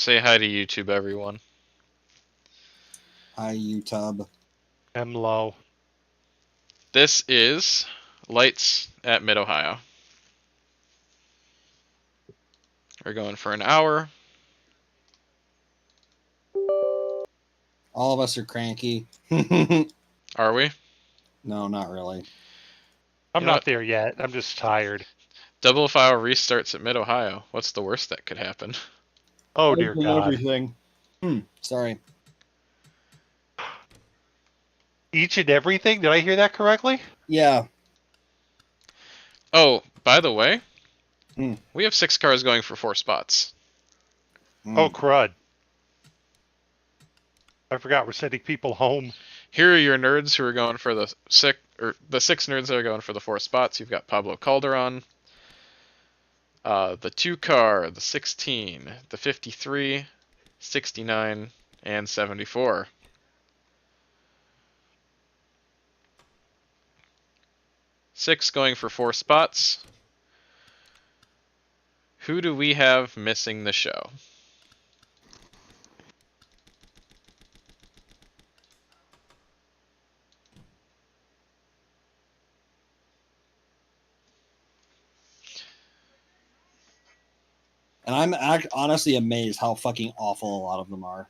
Say hi to YouTube, everyone. Hi, YouTube. I'm low. This is Lights at Mid-Ohio. We're going for an hour. All of us are cranky. Are we? No, not really. I'm You know not what? there yet. I'm just tired. Double file restarts at Mid-Ohio. What's the worst that could happen? Oh, dear God. Everything. Sorry. Each and everything? Did I hear that correctly? Yeah. Oh, by the way, Hmm. we have 6 cars going for 4 spots. Oh, crud. I forgot we're sending people home. Here are your nerds who are going for the 6 nerds that are going for the 4 spots. You've got Pablo Calderon, the 2 car, the 16, the 53, 69, and 74. Six going for 4 spots. Who do we have missing the show? And I'm honestly amazed how fucking awful a lot of them are.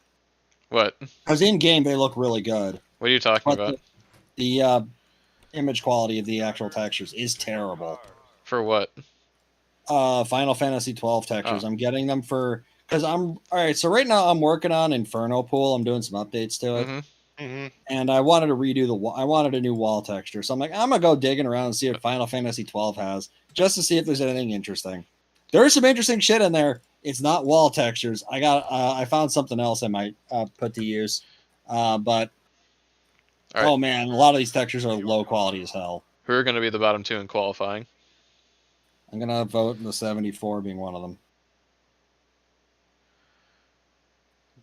What? Because in game they look really good, What are you talking but about? the image quality of the actual textures is terrible. For what? Final Fantasy 12 textures. Oh. I'm getting them for because I'm all right. So right now I'm working on Inferno Pool. I'm doing some updates to it. Mm-hmm. And I wanted to redo I wanted a new wall texture. So I'm like, I'm gonna go digging around and see what Final Fantasy 12 has, just to see if there's anything interesting. There's some interesting shit in there. It's not wall textures. I found something else I might put to use. But All right. oh man, a lot of these textures are low quality as hell. Who are going to be the bottom 2 in qualifying? I'm gonna vote in the 74 being one of them.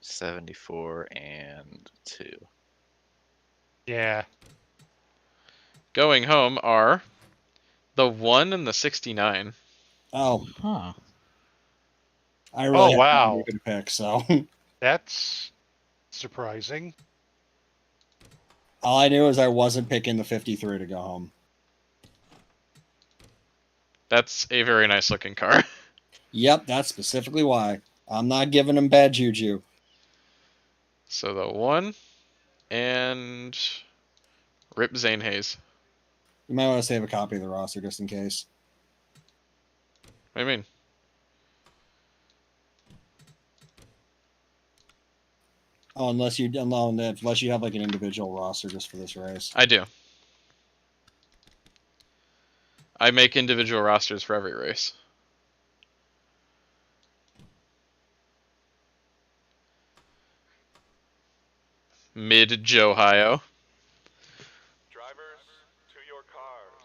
74 and 2. Yeah. Going home are the 1 and the 69. Oh, Huh. I really wow. have to pick. So That's surprising. all I knew is I wasn't picking the 53 to go home. That's a very nice looking car. Yep, that's specifically why. I'm not giving him bad juju. So the 1 and Rip Zane Hayes. You might want to save a copy of the roster just in case. What do you mean? Oh, unless you have like an individual roster just for this race. I do. I make individual rosters for every race. Mid-Johio. Drivers, to your cars.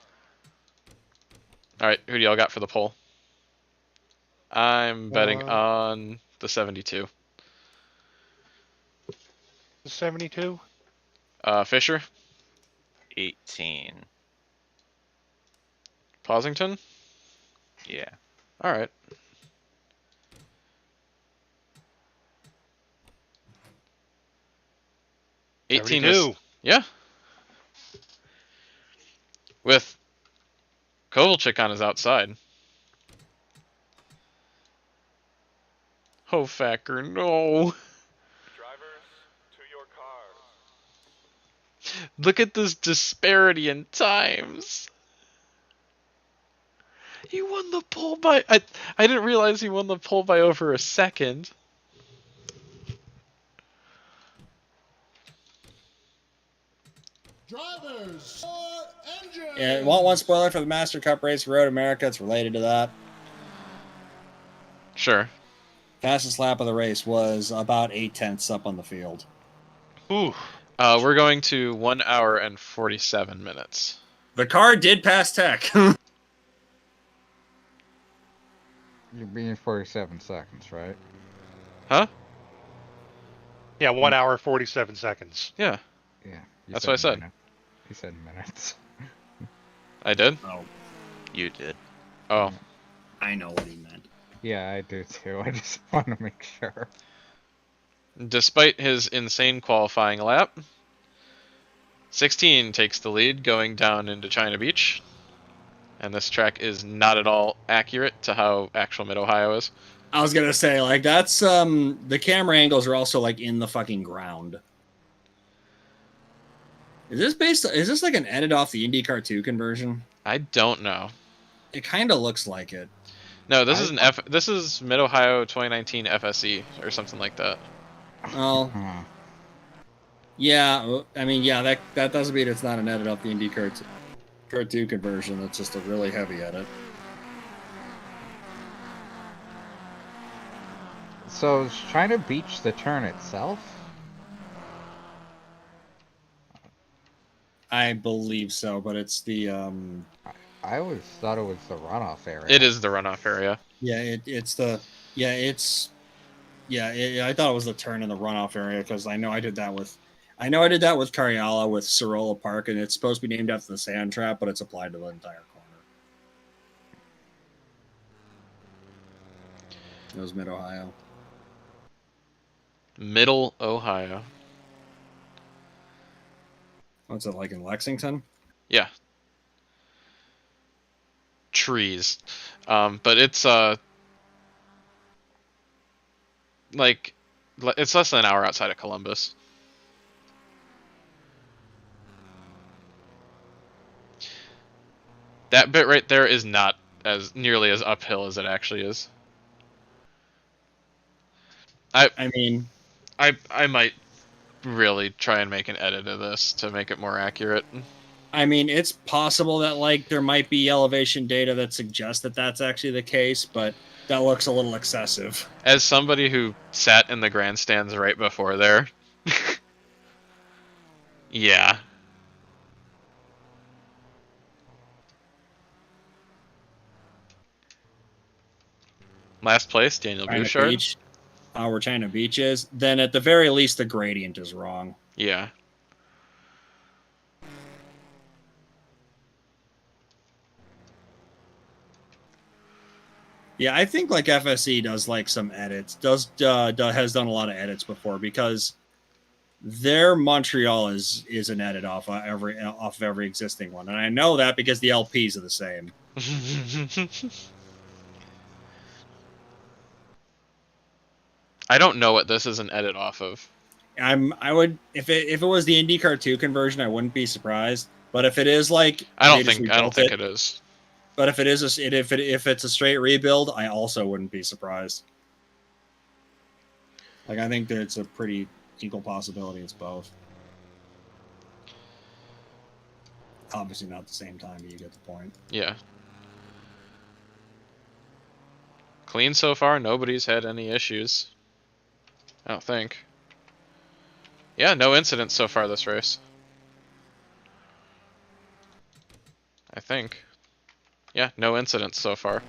Alright, who do y'all got for the pole? I'm betting Uh, on the 72. 72? Fisher? 18. Posington? Yeah. Alright. Is 72. yeah. With Kovalchik on his outside. Hofacker, no. Drivers, to your cars. Look at this disparity in times. He won the pole by... I didn't realize he won the pole by over a second. Drivers, engine. Yeah, want one spoiler for the Master Cup race for Road America? It's related to that. Sure. Fastest lap of the race was about 8/10 up on the field. Ooh. We're going to 1 hour and 47 minutes. The car did pass Tech. You're being 47 seconds, right? Huh? Yeah, 1 hour, 47 seconds. Yeah, Yeah. that's what I said. You said minutes. I did? Oh, You did. Oh. I know what he meant. Yeah, I do too. I just want to make sure. Despite his insane qualifying lap, 16 takes the lead going down into China Beach. And this track is not at all accurate to how actual Mid-Ohio is. I was gonna say, like, that's the camera angles are also like in the fucking ground. Is this like an edit off the IndyCar 2 conversion? I don't know. It kind of looks like it. No, this is Mid-Ohio 2019 FSE or something like that. Oh, Huh. yeah. I mean, yeah, that does mean it's not an edit off the IndyCar 2 conversion. It's just a really heavy edit. So is China Beach the turn itself? I believe so, but it's the I always thought it was the runoff area. It is the runoff area. yeah, I thought it was the turn in the runoff area because I know I did that with Cariala with Sorolla Park, and it's supposed to be named after the sand trap, but it's applied to the entire corner. It was Mid-Ohio. Middle Ohio. What's it like in Lexington? Yeah. Trees. But it's like it's less than an hour outside of Columbus. That bit right there is not as nearly as uphill as it actually is. I mean, I might really try and make an edit of this to make it more accurate. it's possible that like there might be elevation data that suggests that that's actually the case, but that looks a little excessive. As somebody who sat in the grandstands right before there, yeah. Last place, Daniel China Bouchard. Beach, where China Beach is, then at the very least the gradient is wrong. Yeah. Yeah, I think like FSE does like some edits. Has done a lot of edits before because their Montreal is an edit off of every existing one, and I know that because the LPs are the same. I don't know what this is an edit off of. I would if it was the IndyCar 2 conversion, I wouldn't be surprised. But if it is like I don't they just think rebuilt it is. But if it is if it's a straight rebuild, I also wouldn't be surprised. Like I think that it's a pretty equal possibility it's both. Obviously not at the same time, but you get the point. Yeah. Clean so far. Nobody's had any issues. I don't think. Yeah, no incidents so far this race. I think. Yeah, no incidents so far.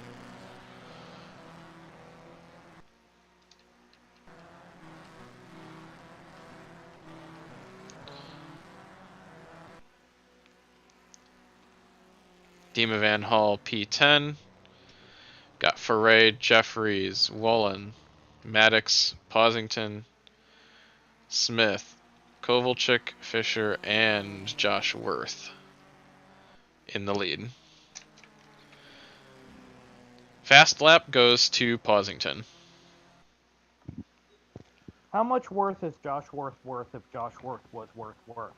Dima Van Hall P10. Got Foray, Jeffries, Wolin, Maddox, Posington, Smith, Kovalchik, Fisher, and Josh Worth in the lead. Fast lap goes to Posington. How much worth is Josh Worth worth if Josh Worth was worth?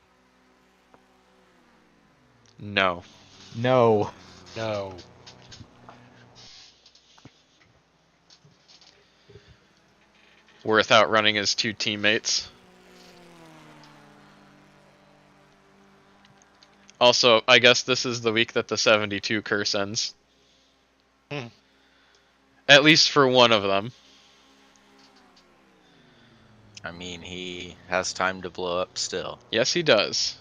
No. No. No. Worth outrunning his two teammates. Also, I guess this is the week that the 72 curse ends. At least for one of them. I mean, he has time to blow up still. Yes, he does.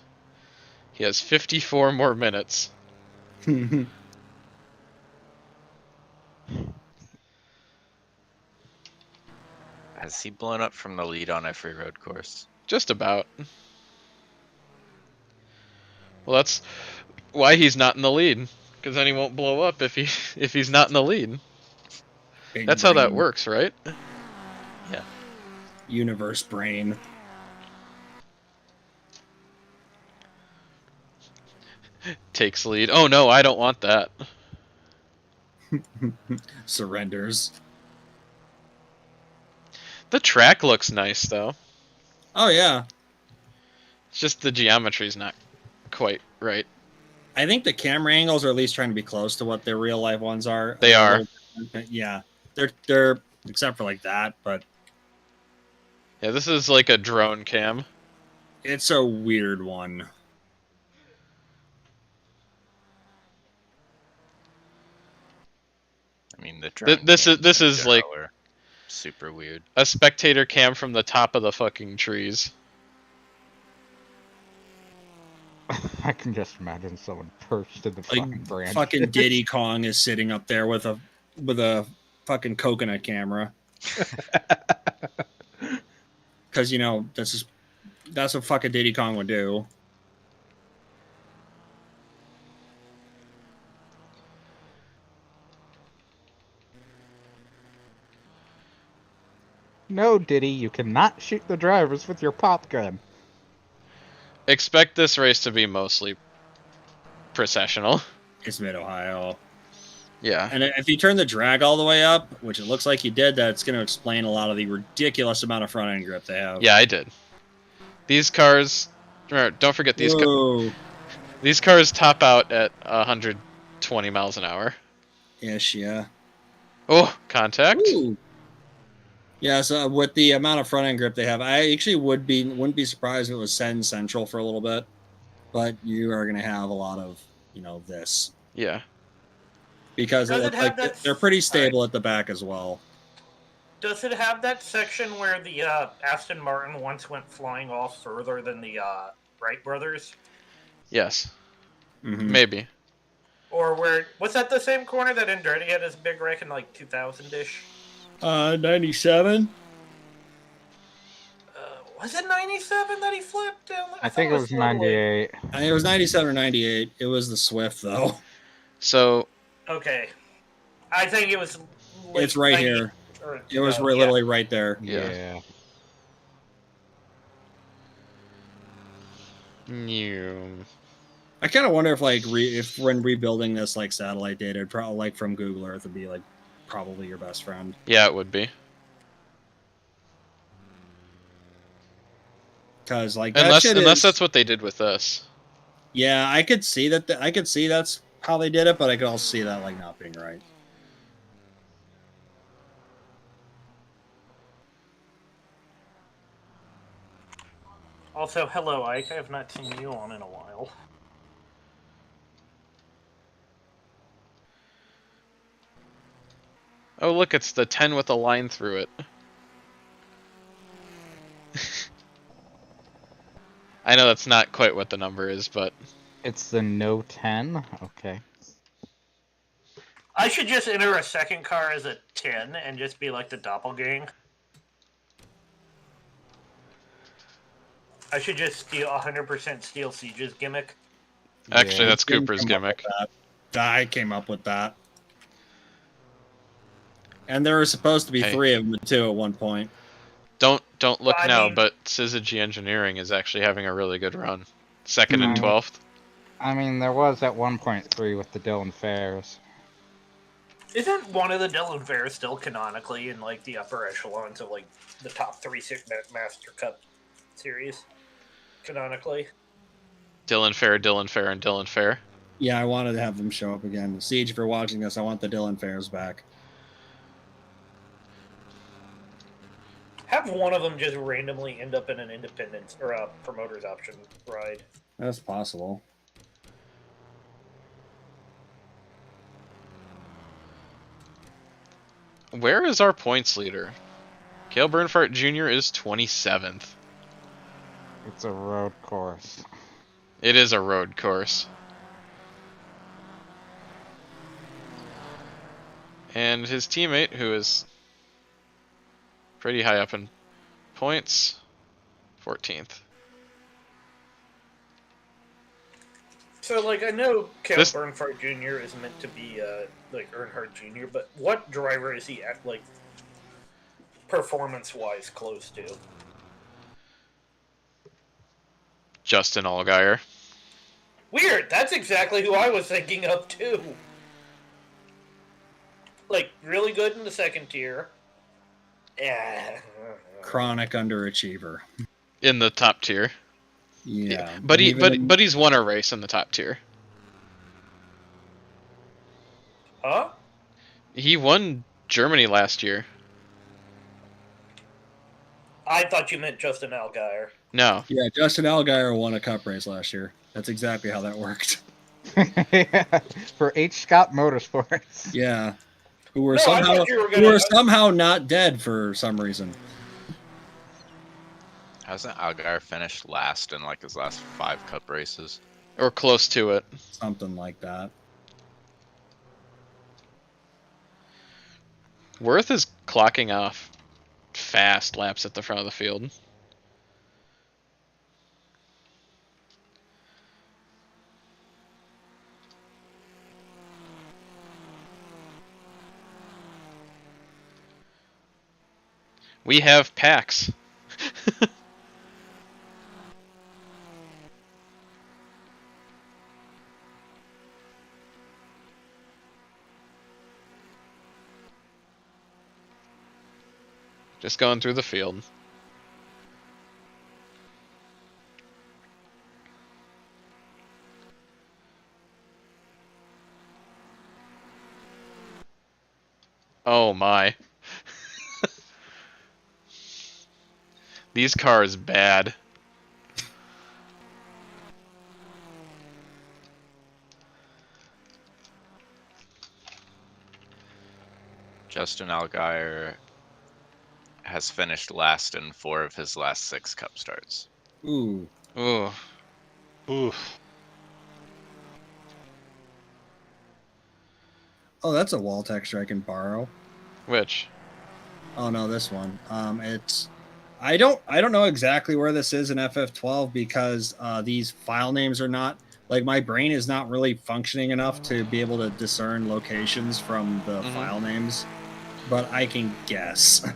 He has 54 more minutes. Has he blown up from the lead on every road course? Just about. Well, that's why he's not in the lead. Because then he won't blow up if he's not in the lead. That's how that works, right? Yeah. Universe brain. Takes lead. Oh no, I don't want that. Surrenders. The track looks nice though. Oh yeah. It's just the geometry's not quite right. I think the camera angles are at least trying to be close to what their real life ones are. They They're a are. little different, yeah. They're except for like that, but Yeah, this is like a drone cam. it's a weird one. I mean, the drone This cams in is like general are super weird. a spectator cam from the top of the fucking trees. I can just imagine someone perched in the fucking Like branch. fucking Diddy Kong is sitting up there with a fucking coconut camera. Because you know that's what fucking Diddy Kong would do. No, Diddy, you cannot shoot the drivers with your pop gun. Expect this race to be mostly processional. It's Mid Ohio. Yeah. And if you turn the drag all the way up, which it looks like you did, that's going to explain a lot of the ridiculous amount of front end grip they have. Yeah, I did. These cars, don't forget Whoa. these cars top out at 120 miles an hour. Ish, yeah. Oh, contact. Ooh. Yeah, so with the amount of front end grip they have, I actually wouldn't be surprised if it was Send Central for a little bit. But you are going to have a lot of, this. Yeah. Because Does it it looks have like that they're pretty stable at the back as well. Does it have that section where the Aston Martin once went flying off further than the Wright brothers? Yes. Mhm. Maybe. Or where was that the same corner that Andretti had his big wreck in like 2000-ish? 97? Was it 97 that he flipped down? I think it was 98. I think it was 97 or 98. It was the Swift, though. So. Okay. I think it was. It's right 90, here. Or, It was yeah. literally right there. Yeah. New. I kind of wonder if, if when rebuilding this, satellite data, probably, from Google Earth would be, probably your best friend. Yeah, it would be. Because, unless that's what they did with this. Yeah, I could see that. I could see that's how they did it, but I could also see that, not being right. Also, hello, Ike. I have not seen you on in a while. Oh, look, it's the 10 with a line through it. I know that's not quite what the number is, but... It's the No 10? Okay. I should just enter a second car as a 10 and just be like the doppelgang. I should just steal 100% steal Siege's gimmick. Actually, Yeah. that's Cooper's gimmick. I came up with that. And there were supposed to be 3 of them, too, at one point. Don't look I now, mean- but Syzygy Engineering is actually having a really good run. 2nd and 12th. I mean, there was at 1.3 with the Dylan Fairs. Isn't one of the Dylan Fairs still canonically in the upper echelons of the top 3 Master Cup series? Canonically. Dylan Fair, and Dylan Fair. Yeah, I wanted to have them show up again. Siege, if you're watching this, I want the Dylan Fairs back. Have one of them just randomly end up in an independence or a promoter's option ride. That's possible. Where is our points leader? Cale Bernhardt Jr. is 27th. It's a road course. It is a road course. And his teammate, who is pretty high up in points, 14th. So, I know Cale This- Bernhardt Jr. is meant to be, Earnhardt Jr., but what driver is he at, performance-wise close to. Justin Allgaier. Weird. That's exactly who I was thinking of too. Like really good in the second tier. Yeah. Chronic underachiever. In the top tier. Yeah. But Even but he's won a race in the top tier. Huh? He won Germany last year. I thought you meant Justin Allgaier. No. Yeah, Justin Allgaier won a cup race last year. That's exactly how that worked. For H. Scott Motorsports. Yeah. Who were No, I somehow thought you were gonna- somehow not dead for some reason. Hasn't Algar finished last in like his last 5 cup races? Or close to it. Something like that. Worth is clocking off fast laps at the front of the field. We have packs. Just going through the field. Oh my. These cars bad. Justin Allgaier has finished last in 4 of his last 6 cup starts. Ooh. Ooh. Oof. Oh, that's a wall texture I can borrow. Which? Oh no, this one. It's I don't know exactly where this is in FF12 because these file names are not like my brain is not really functioning enough to be able to discern locations from the file names, but I can guess.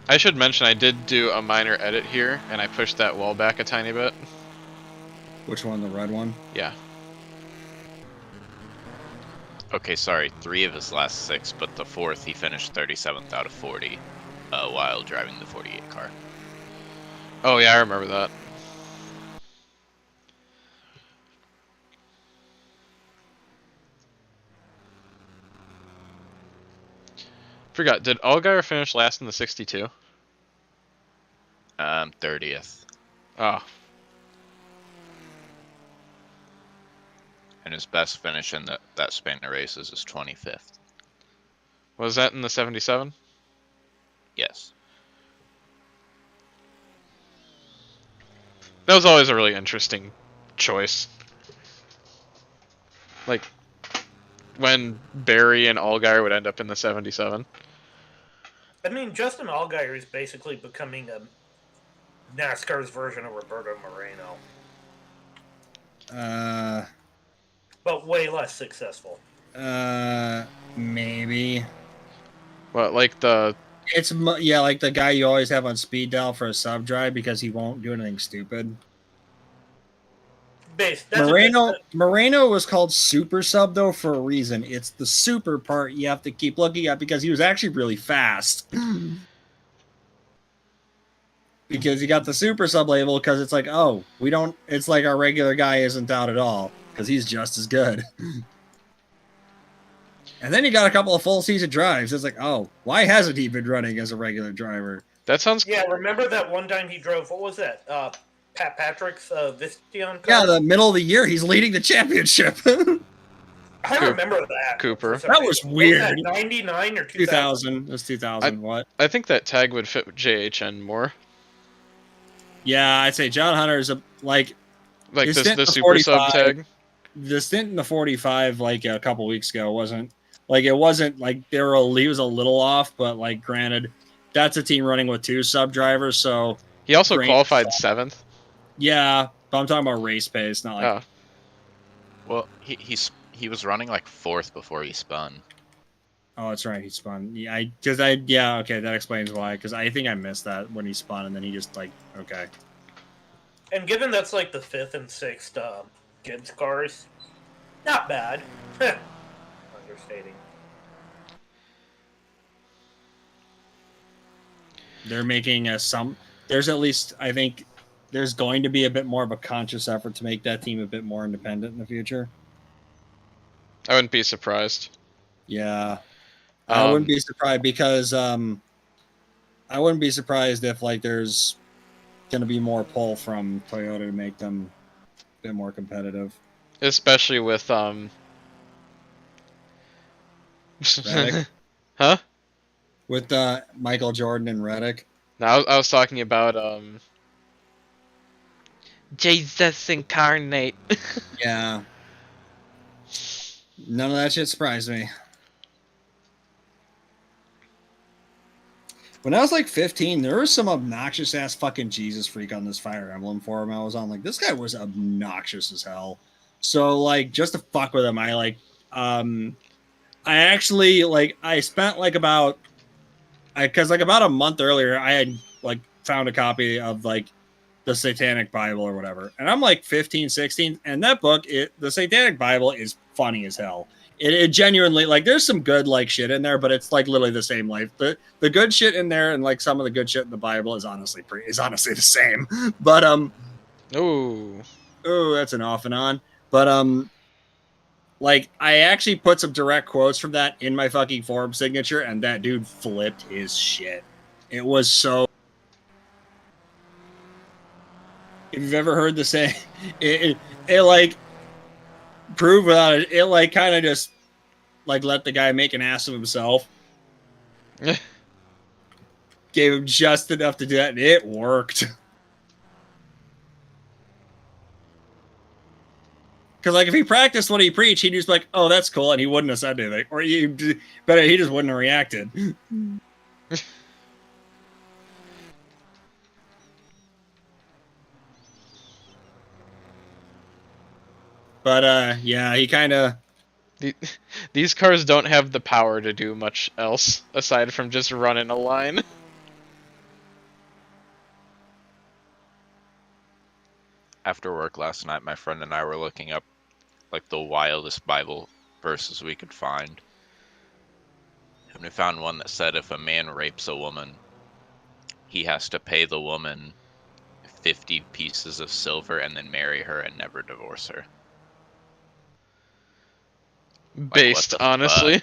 I should mention I did do a minor edit here, and I pushed that wall back a tiny bit. Which one, the red one? Yeah. Okay, sorry, 3 of his last 6, but the 4th he finished 37th out of 40 while driving the 48 car. Oh yeah, I remember that. Forgot, did Allgaier finish last in the 62? 30th. Oh. And his best finish in that span of races is 25th. Was that in the 77? Yes. That was always a really interesting choice. Like, when Barry and Allgaier would end up in the 77. I mean, Justin Allgaier is basically becoming a NASCAR's version of Roberto Moreno, but way less successful. Maybe. What, like the... Yeah, like the guy you always have on speed dial for a sub drive because he won't do anything stupid. Moreno was called super sub though for a reason. It's the super part you have to keep looking at because he was actually really fast. Because he got the super sub label because it's like, oh, we don't. It's like our regular guy isn't out at all because he's just as good. And then he got a couple of full season drives. It's like, oh, why hasn't he been running as a regular driver? That sounds... Yeah, remember that one time he drove, what was that? Pat Patrick's Vistion car? Yeah, the middle of the year, he's leading the championship. I remember that. Cooper. That was weird. Was that 99 or 2000? 2000. It was 2000. What? I think that tag would fit JHN more. Yeah, I'd say John Hunter is like his this stint the in the super sub 45 tag. The stint in the 45, like a couple weeks ago, wasn't like he was a little off, but like granted, that's a team running with 2 sub drivers, so He also qualified 7th. Yeah, but I'm talking about race pace, not like. Well, he was running like 4th before he spun. Oh, that's right. He spun. Yeah, okay, that explains why. Because I think I missed that when he spun, and then he just like, okay. And given that's like the 5th and 6th Gibbs cars, not bad. Understating. They're making there's at least, I think, there's going to be a bit more of a conscious effort to make that team a bit more independent in the future. I wouldn't be surprised. Yeah, I wouldn't Um, be surprised because I wouldn't be surprised if like there's going to be more pull from Toyota to make them a bit more competitive. especially with Reddick? huh? With Michael Jordan and Reddick. No, I was talking about Jesus incarnate. Yeah. None of that shit surprised me. When I was like 15, there was some obnoxious ass fucking Jesus freak on this Fire Emblem forum I was on. Like, this guy was obnoxious as hell. So, like, just to fuck with him, I actually, like, I spent like because like about a month earlier, I had like found a copy of like the Satanic Bible or whatever. And I'm like 15, 16. And that book, the Satanic Bible is funny as hell. It genuinely, like, there's some good like shit in there, but it's like literally the same life. The good shit in there and like some of the good shit in the Bible is honestly the same. But Ooh. that's an off and on. But like I actually put some direct quotes from that in my fucking forum signature, and that dude flipped his shit. It was so. If you've ever heard the saying, it like prove without it, it like kind of just like let the guy make an ass of himself. Gave him just enough to do that, and it worked. Because like if he practiced what he preached, he'd just be like, "Oh, that's cool," and he wouldn't have said anything, or he just wouldn't have reacted. But yeah, he kind of. These cars don't have the power to do much else aside from just running a line. After work last night, my friend and I were looking up like the wildest Bible verses we could find. And we found one that said if a man rapes a woman, he has to pay the woman 50 pieces of silver and then marry her and never divorce her. Based, honestly.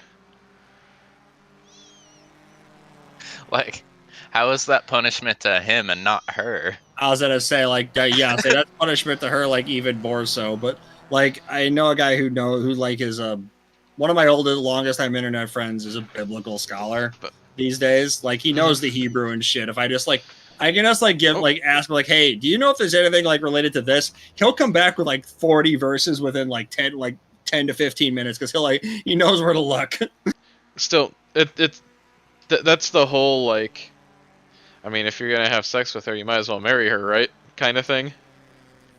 Like, how is that punishment to him and not her? I was gonna say like yeah, say that's punishment to her, like even more so. But like I know a guy who like is one of my oldest, longest time internet friends is a biblical scholar these days. Like he knows the Hebrew and shit. If I just like I can just like ask him like, hey, do you know if there's anything like related to this? He'll come back with like 40 verses within like 10 to 15 minutes because he knows where to look. Still, that's the whole like. I mean, if you're gonna have sex with her, you might as well marry her, right? Kind of thing.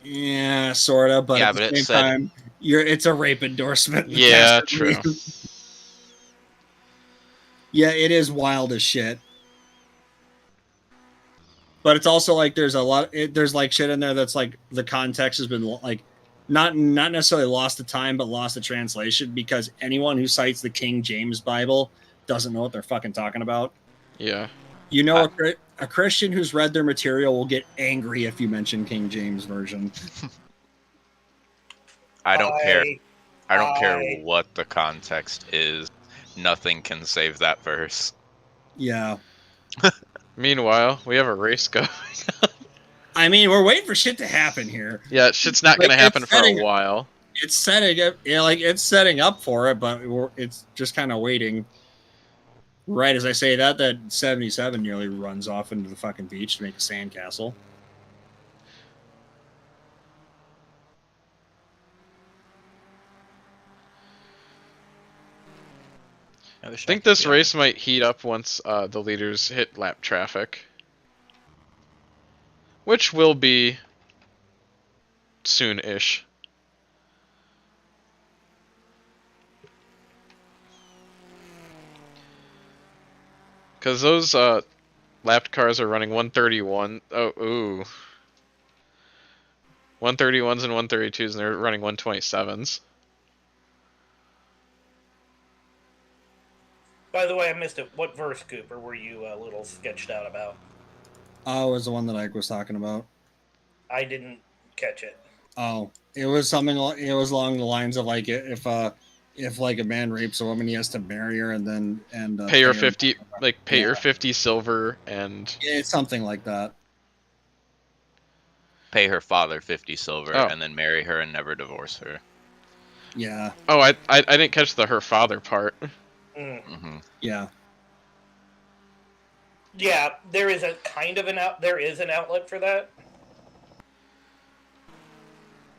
Yeah, sort of. But yeah, at the but same time, it's a rape endorsement. Yeah, true. Yeah, it is wild as shit. But it's also like there's a lot. There's like shit in there that's like the context has been like not necessarily lost to time, but lost to translation because anyone who cites the King James Bible doesn't know what they're fucking talking about. Yeah. You know, a Christian who's read their material will get angry if you mention King James Version. I don't care. I don't care what the context is. Nothing can save that verse. Yeah. Meanwhile, we have a race going. I mean, we're waiting for shit to happen here. Yeah, shit's not gonna happen for a while. It's setting up, it's setting up for it, but it's just kind of waiting. Right as I say that 77 nearly runs off into the fucking beach to make a sandcastle. I think this race might heat up once the leaders hit lap traffic. Which will be soon-ish. Because those lapped cars are running 131. Oh, ooh. 131s and 132s, and they're running 127s. By the way, I missed it. What verse, Cooper, were you a little sketched out about? Oh, it was the one that Ike was talking about. I didn't catch it. Oh, it was something. It was along the lines of like if like a man rapes a woman, he has to marry her and then Pay her 50, like pay her 50 silver, and it's something like that. Pay her father 50 silver Oh. and then marry her and never divorce her. Yeah. Oh, I didn't catch the her father part. Mm-hmm. Yeah. Yeah, there is a kind of there is an outlet for that.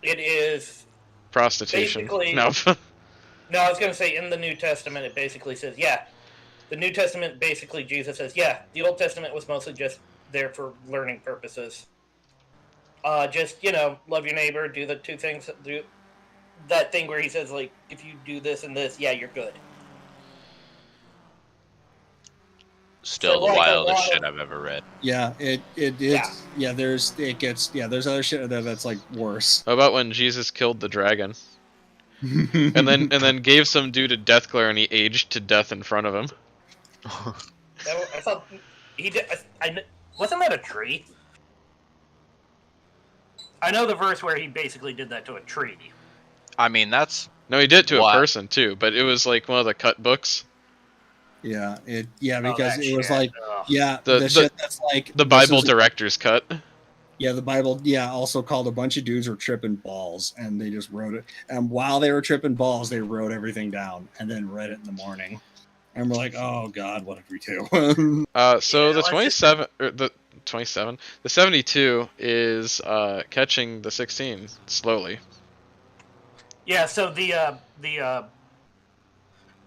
It is Prostitution. basically No. No, I was going to say in the New Testament it basically says, yeah. The New Testament basically Jesus says, yeah, the Old Testament was mostly just there for learning purposes. Just, love your neighbor, do the two things, do that thing where he says, like, if you do this and this, yeah, you're good. Still So, the like, wildest shit I've ever read. Yeah, there's other shit there that's like worse. How about when Jesus killed the dragon? and then gave some dude a death glare and he aged to death in front of him. I thought he did. Wasn't that a tree? I know the verse where he basically did that to a tree. I mean, that's... No, he did it to What? a person too, but it was like one of the cut books. Yeah, because it was shit. like Ugh. the shit that's like the Bible director's cut. Yeah, the Bible, also called a bunch of dudes were tripping balls, and they just wrote it. And while they were tripping balls, they wrote everything down and then read it in the morning. And we're like, oh God, what did we do? So the 27 or the 27, the 72 is catching the 16 slowly. Yeah, so the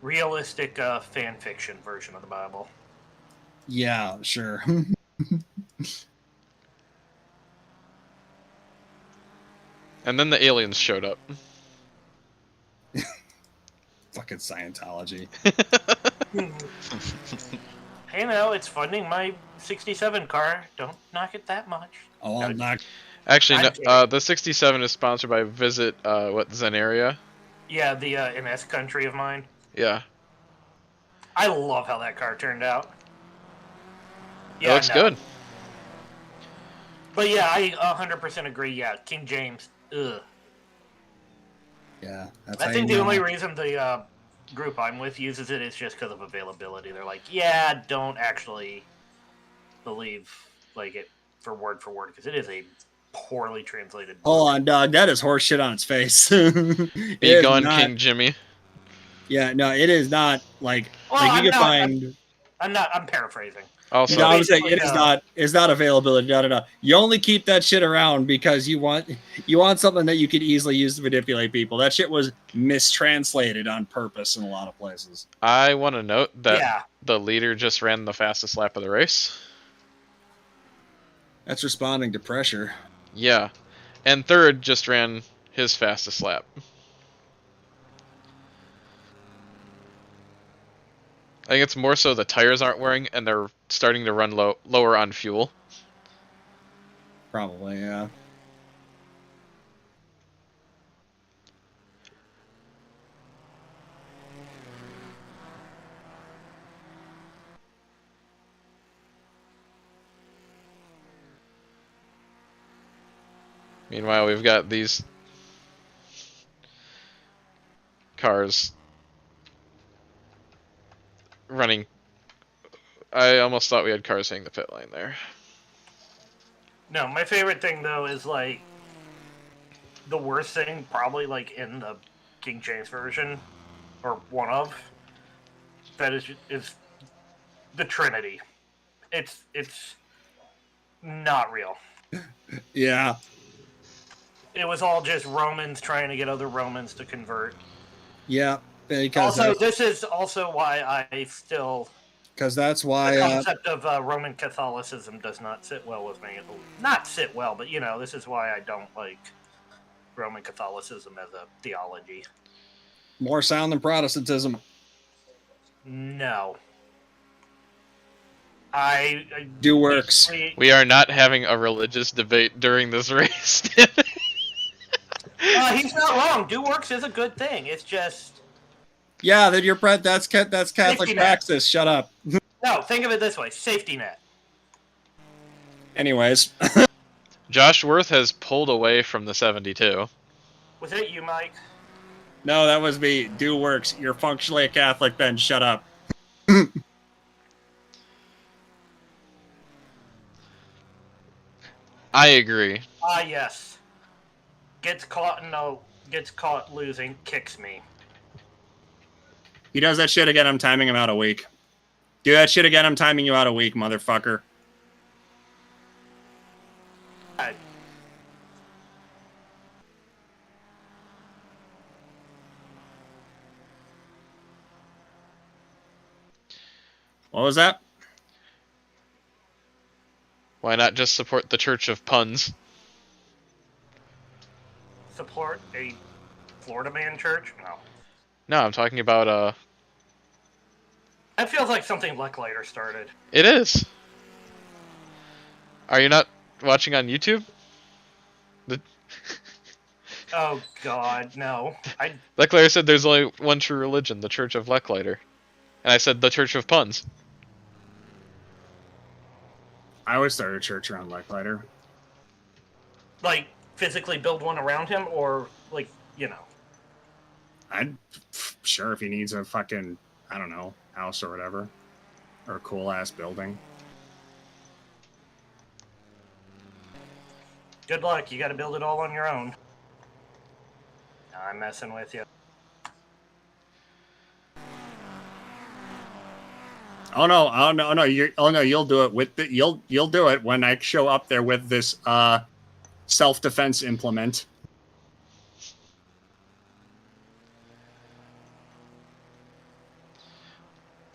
realistic fan fiction version of the Bible. Yeah, sure. And then the aliens showed up. Fucking Scientology. Hey, no, it's funding my 67 car. Don't knock it that much. Oh, I'm not. Actually, no, the 67 is sponsored by Visit Zenaria. Yeah, the NS country of mine. Yeah. I love how that car turned out. It looks good. But yeah, I 100% agree. Yeah, King James. Ugh. Yeah, I think the only reason the group I'm with uses it is just because of availability. They're like, yeah, don't actually believe like it for word because it is a poorly translated book. Hold on, dog. That is horse shit on its face. Be gone, King Jimmy. Yeah, no, it is not like you can find. I'm paraphrasing. Also, no, I'm saying it's not availability. No. You only keep that shit around because you want something that you could easily use to manipulate people. That shit was mistranslated on purpose in a lot of places. I want to note that the leader just ran the fastest lap of the race. That's responding to pressure. Yeah. And third just ran his fastest lap. I think it's more so the tires aren't wearing and they're starting to run lower on fuel. Probably, yeah. Meanwhile, we've got these cars running. I almost thought we had cars hitting the pit lane there. No, my favorite thing though is like the worst thing, probably like in the King James version, or one of that is the Trinity. It's not real. Yeah. It was all just Romans trying to get other Romans to convert. Yeah. Because also, this is also why I still. Because that's why the concept of Roman Catholicism does not sit well with me. Not sit well, but this is why I don't like Roman Catholicism as a theology. More sound than Protestantism. No. I Do works. basically- We are not having a religious debate during this race. He's not wrong. Do works is a good thing. It's just Yeah, then you're that's Catholic Safety net. praxis. Shut up. no. Think of it this way: safety net. Anyways, Josh Worth has pulled away from the 72. Was it you, Mike? no, that was me. Do works. You're functionally a Catholic, Ben. Shut up. I agree. Yes. Gets caught losing, kicks me. He does that shit again, I'm timing him out a week. Do that shit again, I'm timing you out a week, motherfucker. What was that? Why not just support the Church of Puns? Support a Florida man church? No. No, I'm talking about, That feels like something Lecklater started. It is. Are you not watching on YouTube? Oh God, no. Lecklater said there's only one true religion, the Church of Lecklater. And I said the Church of Puns. I always started a church around Lecklater. Like, physically build one around him, or, like, you know. I'd sure if he needs a fucking, I don't know, house or whatever. Or a cool ass building. Good luck, you gotta build it all on your own. No, I'm messing with you. Oh no! Oh no! No! You'll do it with the, you'll do it when I show up there with this self-defense implement.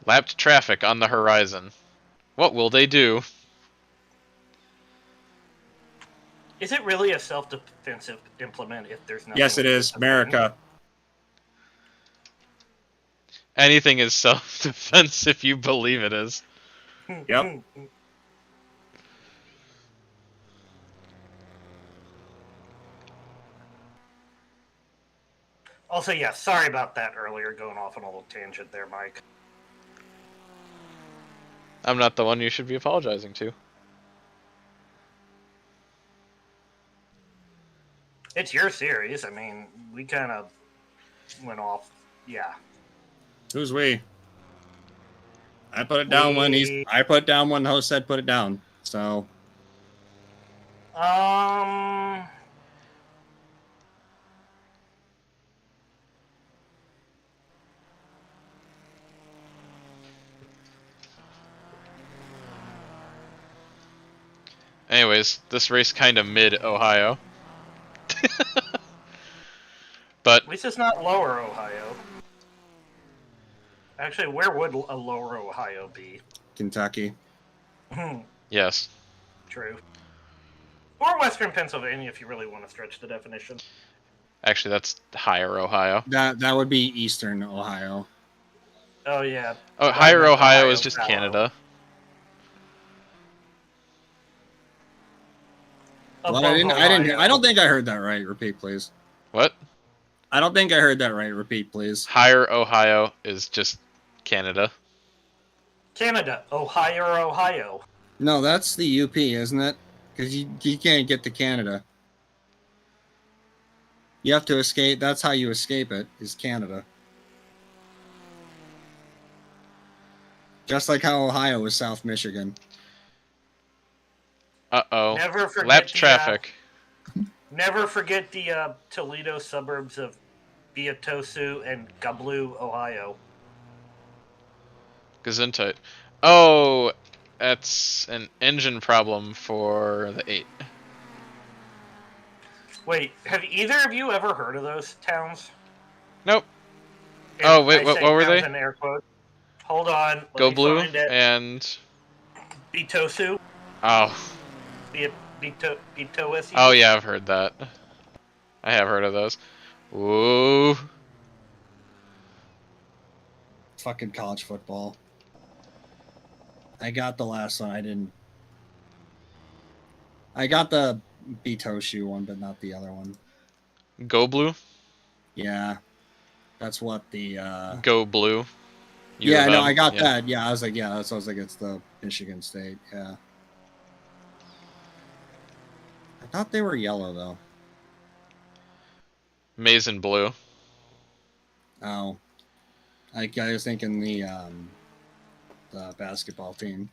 Lapped traffic on the horizon. What will they do? Is it really a self-defensive implement if there's nothing? Yes, it is. America. Anything is self-defense if you believe it is. Yep. Also, yeah, sorry about that earlier, going off on a little tangent there, Mike. I'm not the one you should be apologizing to. It's your series. I mean, we kind of went off. Yeah. Who's we? I put it down when I put it down when the host said put it down. So. Anyways, this race kind of mid-Ohio. But at least it's not lower Ohio. Actually, where would a lower Ohio be? Kentucky. yes. True. Or Western Pennsylvania, if you really want to stretch the definition. Actually, that's higher Ohio. That would be Eastern Ohio. Oh yeah. Oh, higher Ohio is just Canada. Well, I don't think I heard that right. Repeat, please. What? I don't think I heard that right. Repeat, please. Higher Ohio is just Canada. Canada. Ohio. No, that's the UP, isn't it? Because you can't get to Canada. You have to escape. That's how you escape it, is Canada. Just like how Ohio is South Michigan. Uh-oh. Never forget Lapped traffic. Never forget the Toledo suburbs of Beatosu and Gablu, Ohio. Gesundheit. Oh, that's an engine problem for the 8. Wait, have either of you ever heard of those towns? Nope. And Oh, wait, I what say were towns they? in air quotes. Hold on. let Go me Blue find it. and... Beatosu. Oh. Beatosu. Oh, yeah, I've heard that. I have heard of those. Ooh. Fucking college football. I got the last one. I didn't. I got the Bitoshu one, but not the other one. Go blue. Yeah, that's what the. Go blue. U Yeah, of no, M. I got Yeah. that. Yeah, I was like, yeah, that's. I was like, it's the Michigan State. Yeah. I thought they were yellow though. Maize and blue. Oh, I was thinking the basketball team.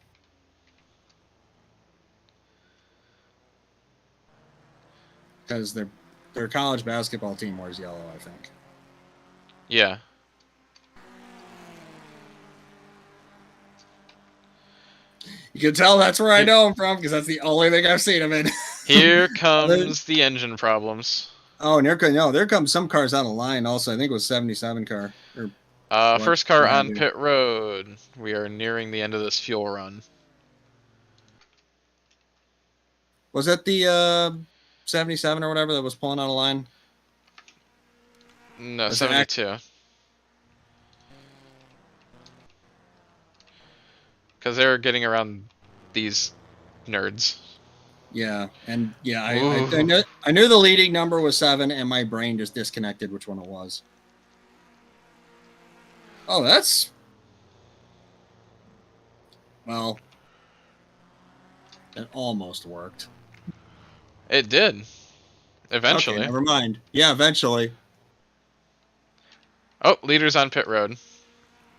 Because their college basketball team wears yellow, I think. Yeah. You can tell that's where I know him from because that's the only thing I've seen him in. Here comes the engine problems. Oh, and there comes some cars on the line also. I think it was 77 car. Or First car what have on you. pit road. We are nearing the end of this fuel run. Was it the 77 or whatever that was pulling on a line? No, Was it 72. Because they were getting around these nerds. Yeah, and yeah, Ooh. I knew the leading number was 7, and my brain just disconnected which one it was. Oh, that's well, it almost worked. It did. Eventually. Okay, never mind. Yeah, eventually. Oh, leaders on pit road.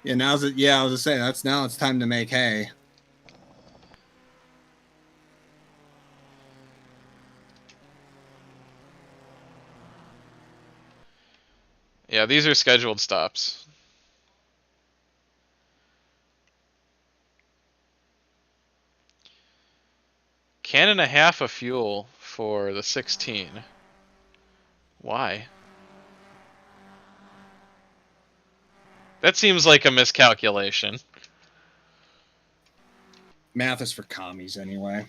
Yeah, now's it. Yeah, I was just saying now it's time to make hay. Yeah, these are scheduled stops. Can and a half of fuel for the 16. Why? That seems like a miscalculation. Math is for commies anyway.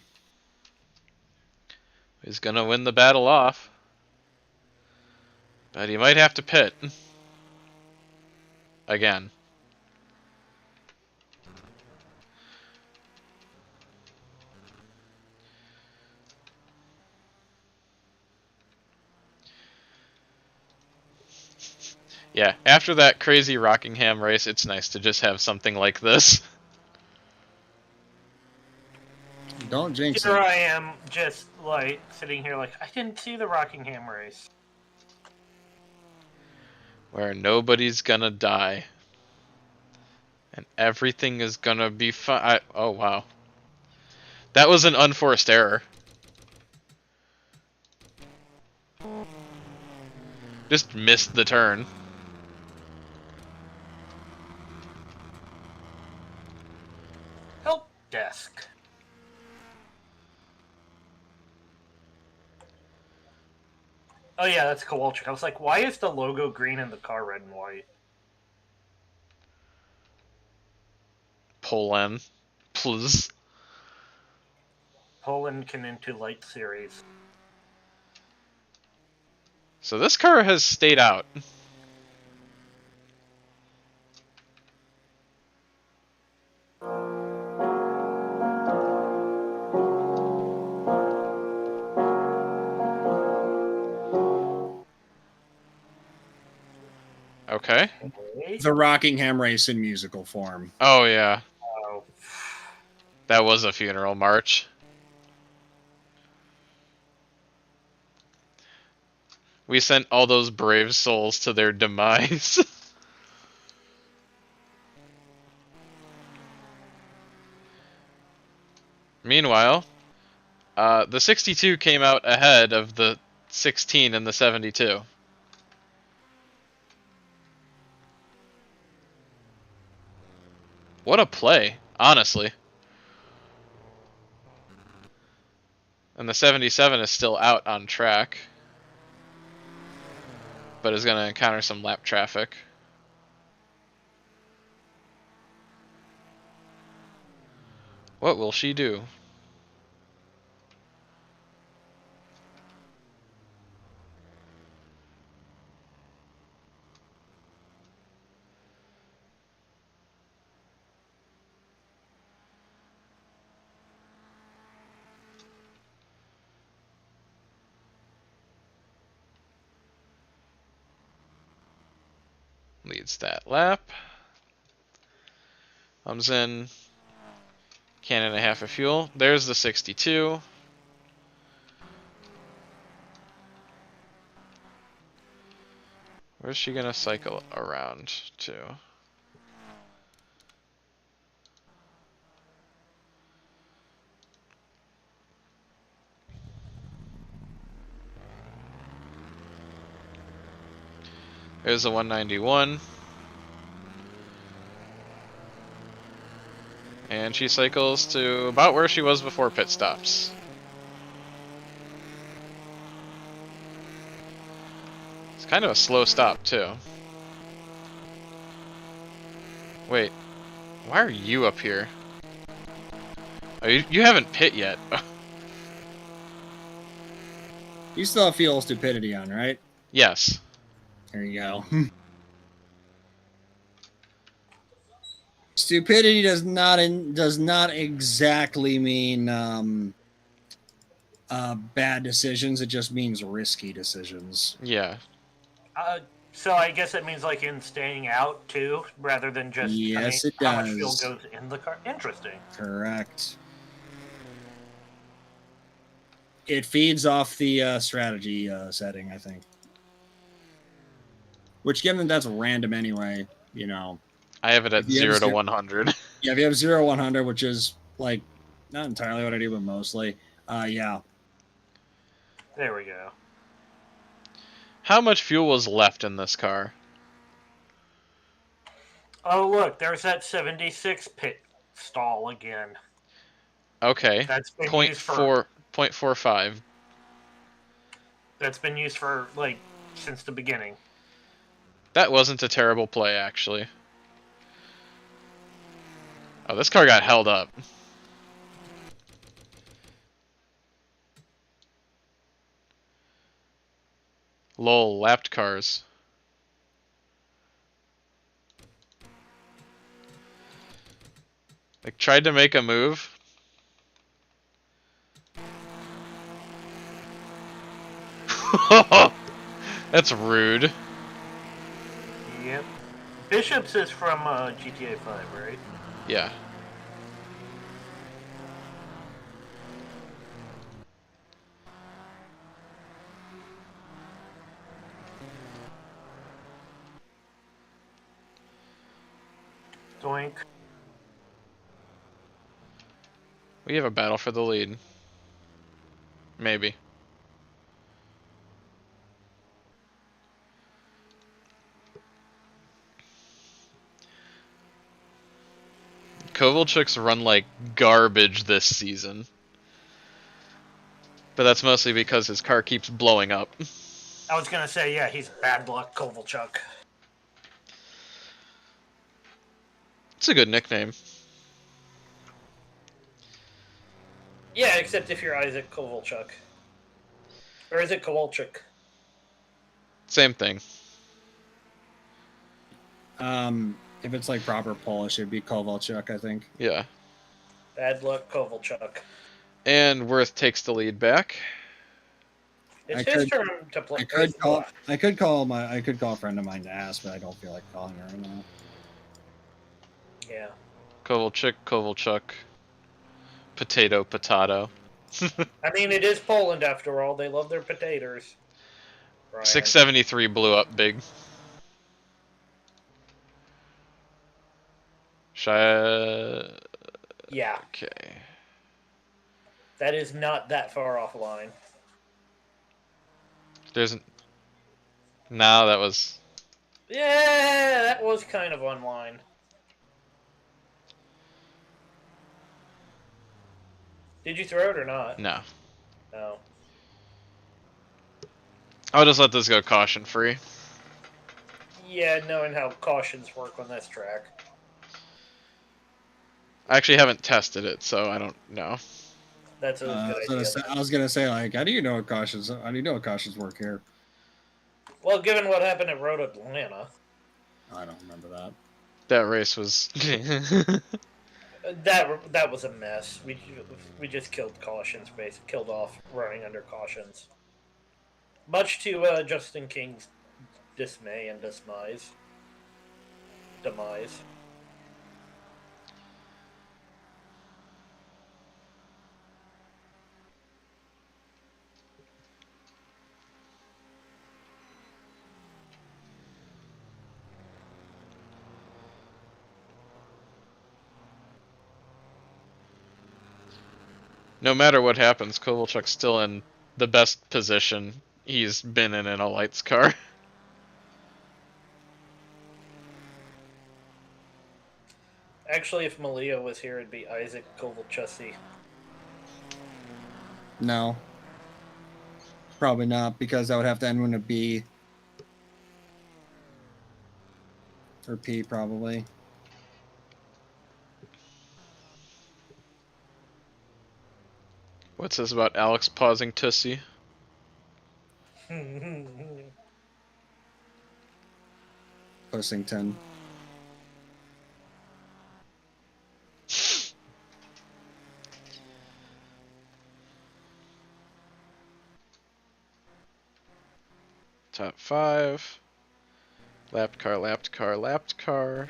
He's gonna win the battle off. But he might have to pit. Again. Yeah, after that crazy Rockingham race, it's nice to just have something like this. Don't jinx Here it. I am, just like sitting here, like I didn't see the Rockingham race. Where nobody's gonna die. And everything is gonna be fine. Oh, wow. That was an unforced error. Just missed the turn. Help desk. Oh yeah, that's Kowalczyk. I was like, why is the logo green and the car red and white? Polen. Please. Poland can into Lites Series. So this car has stayed out. Okay. The Rockingham race in musical form. Oh, yeah. Oh. That was a funeral march. We sent all those brave souls to their demise. Meanwhile, the 62 came out ahead of the 16 and the 72. What a play, honestly. And the 77 is still out on track, but is going to encounter some lap traffic. What will she do? Leads that lap. Comes in. Can and a half of fuel. There's the 62. Where's she gonna cycle around to? There's the 191. And she cycles to about where she was before pit stops. It's kind of a slow stop, too. Wait, why are you up here? Oh, you haven't pit yet. You still have fuel stupidity on, right? Yes. There you go. Stupidity does not exactly mean bad decisions. It just means risky decisions. Yeah. So I guess it means like in staying out too, rather than just Yes, it how much fuel does. goes in the car. Interesting. Correct. It feeds off the strategy setting, I think. Which, given that's random anyway, you know. I have it at 0 to 100. Yeah, if you have 0 to 100, which is like not entirely what I do, but mostly, yeah. There we go. How much fuel was left in this car? Oh look, there's that 76 pit stall again. Okay. That's been Point used for 0.45. That's been used for like since the beginning. That wasn't a terrible play, actually. Oh, this car got held up. Lol, lapped cars. Like, tried to make a move. That's rude. Yep. Bishop's is from GTA 5, right? Yeah. Doink. We have a battle for the lead. Maybe. Kovalchuk's run like garbage this season. But that's mostly because his car keeps blowing up. I was gonna say, yeah, he's bad luck Kovalchuk. It's a good nickname. Yeah, except if you're Isaac Kovalchuk. Or is it Kowalczyk? Same thing. If it's like proper Polish, it'd be Kowalczyk, I think. Yeah. Bad luck Kovalchuk. And Worth takes the lead back. It's his turn to play. I could call a friend of mine to ask, but I don't feel like calling her right now. Yeah. Kovalchuk. Potato. I mean, it is Poland after all. They love their potatoes. Brian. 673 blew up big. Yeah. Okay. That is not that far offline. No, that was... Yeah, that was kind of online. Did you throw it or not? No. No. I'll just let this go caution free. Yeah, knowing how cautions work on this track. I actually haven't tested it, so I don't know. That's a good idea. I was gonna say, like, how do you know what cautions work here? Well, given what happened at Road Atlanta. I don't remember that. That race was... That was a mess. We just killed cautions, basically. Killed off running under cautions. Much to Justin King's dismay and dismise. demise. No matter what happens, Kovalchuk's still in the best position he's been in a lights car. Actually, if Malia was here, it'd be Isaac Kovalchuk. No. Probably not, because I would have to end with a B. Or P, probably. What's this about Alex pausing Tussie? Pussington. Top 5. Lapped car, lapped car, lapped car.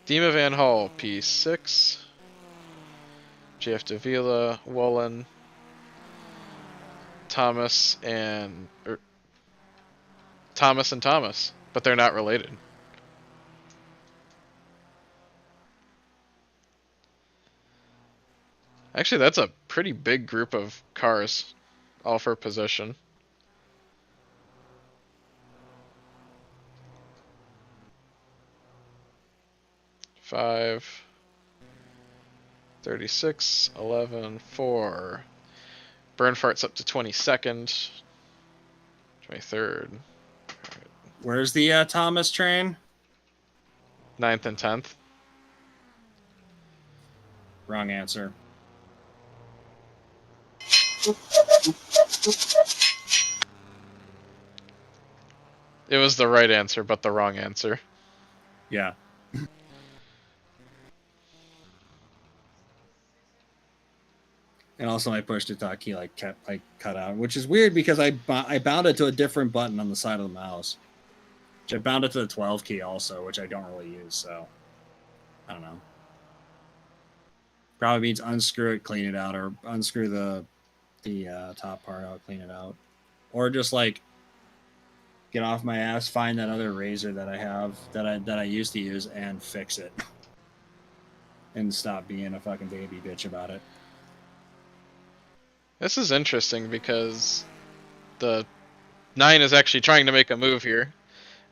Dima Van Hall, P6. JF Davila, Wollen, Thomas and Thomas, but they're not related. Actually, that's a pretty big group of cars, all for position. Five, 36, 11, 4. Burnfart's up to 22nd, 23rd. Where's the Thomas train? 9th and 10th. Wrong answer. It was the right answer, but the wrong answer. Yeah. And also my push to talk key kept cut out, which is weird because I bound it to a different button on the side of the mouse. Which I bound it to the 12 key also, which I don't really use, so I don't know. Probably means unscrew it, clean it out, or unscrew the top part out, clean it out. Or just get off my ass, find that other razor that I have that I used to use and fix it. And stop being a fucking baby bitch about it. This is interesting because the 9 is actually trying to make a move here,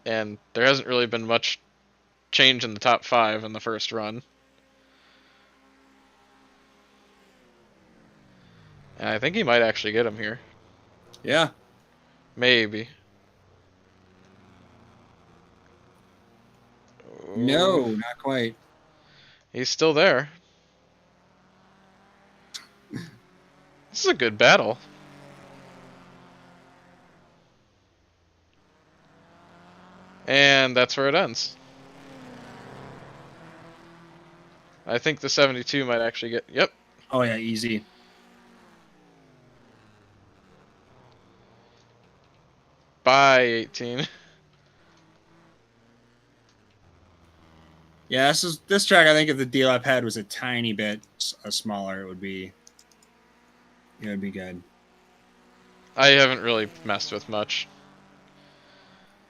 and there hasn't really been much change in the top 5 in the first run. And I think he might actually get him here. Yeah. Maybe. No, not quite. He's still there. This is a good battle. And that's where it ends. I think the 72 might actually get... Yep. Oh, yeah, easy. By 18. Yeah, this track, I think if the D-Lap head was a tiny bit smaller, it would be good. I haven't really messed with much.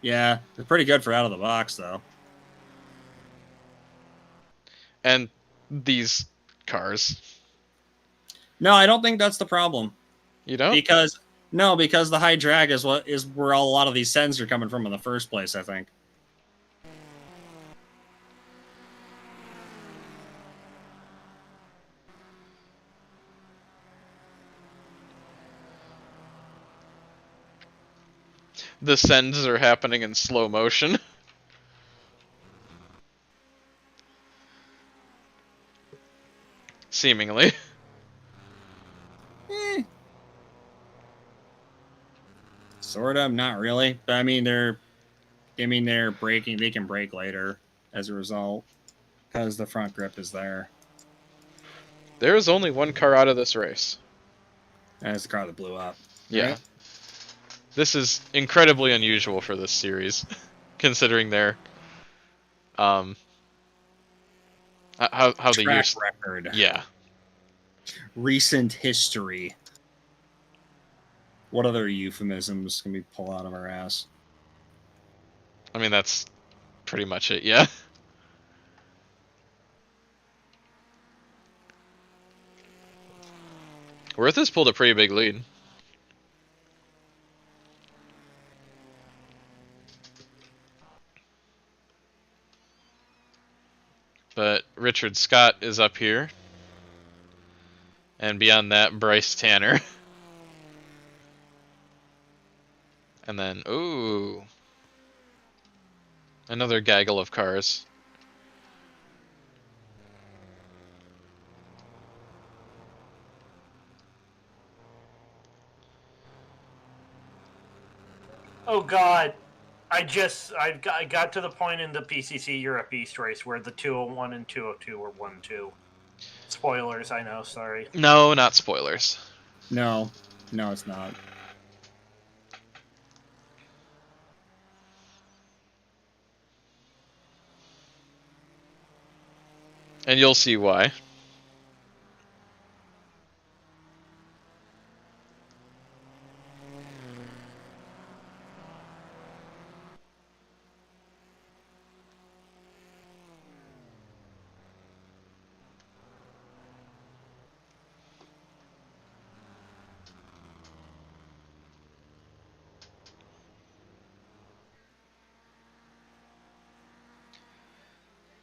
Yeah, it's pretty good for out of the box, though. And these cars. No, I don't think that's the problem. You don't? Because the high drag is where a lot of these sends are coming from in the first place, I think. The sends are happening in slow motion. Seemingly. Sort of, not really. But I mean, they're braking. They can brake later as a result because the front grip is there. There is only one car out of this race. And it's the car that blew up. Yeah. Right? This is incredibly unusual for this series, considering their how the Track years. record. Yeah. Recent history. What other euphemisms can we pull out of our ass? I mean, that's pretty much it, yeah. Worth has pulled a pretty big lead. But Richard Scott is up here. And beyond that, Bryce Tanner. And then, ooh. Another gaggle of cars. Oh God, I got to the point in the PCC Europe East race where the 201 and 202 were 1-2. Spoilers, I know. Sorry. No, not spoilers. No, it's not. And you'll see why.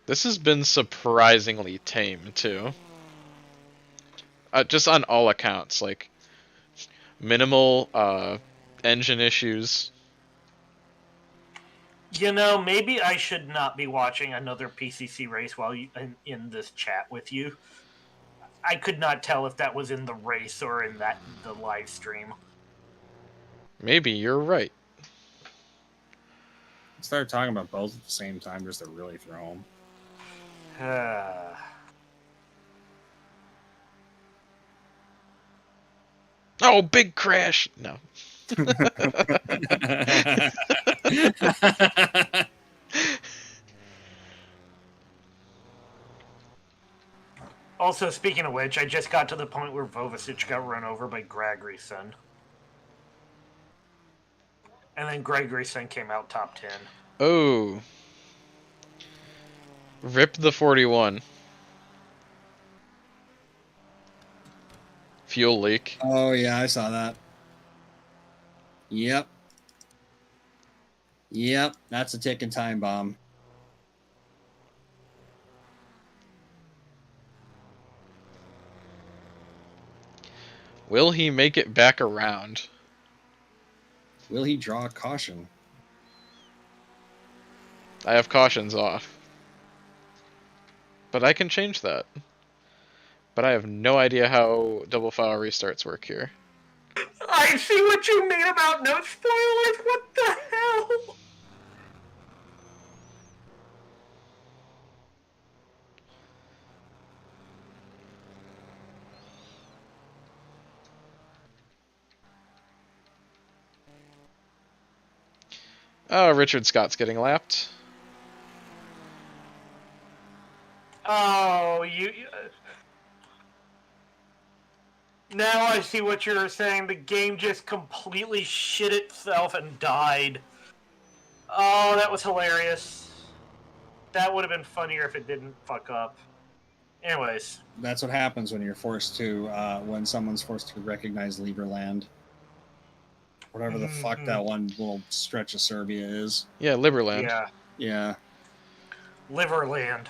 This has been surprisingly tame, too. Just on all accounts, like, minimal, engine issues. You know, maybe I should not be watching another PCC race while in this chat with you. I could not tell if that was in the race or in the live stream. Maybe you're right. Start talking about both at the same time just to really throw them. Oh, big crash! No. Also, speaking of which, I just got to the point where Vovicic got run over by Gregory's son. And then Gregory's son came out top 10. Oh. Rip the 41. Fuel leak. Oh, yeah, I saw that. Yep. That's a ticking time bomb. Will he make it back around? Will he draw a caution? I have cautions off. But I can change that. But I have no idea how double file restarts work here. I see what you mean about no spoilers. What the hell? Oh, Richard Scott's getting lapped. Oh, now I see what you're saying. The game just completely shit itself and died. Oh, that was hilarious. That would have been funnier if it didn't fuck up. Anyways. That's what happens when you're forced to, when someone's forced to recognize Lieberland. Whatever the fuck that one little stretch of Serbia is. Yeah, Liberland. Yeah. Liverland.